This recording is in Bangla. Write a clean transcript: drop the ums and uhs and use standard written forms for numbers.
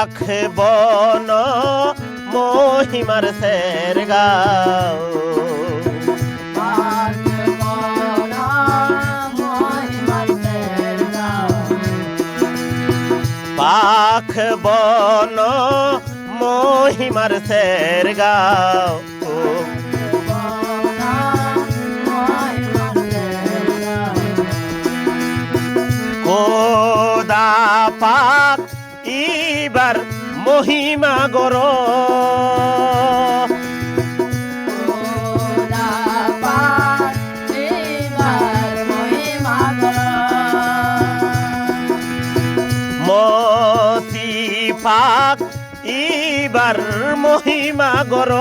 পাখ বন মহিমার সের গাও পাখ বন মহিমার সের গাও খোদা পাক ইবার মহিমা গর মতি পাক ইবার মহিমা গর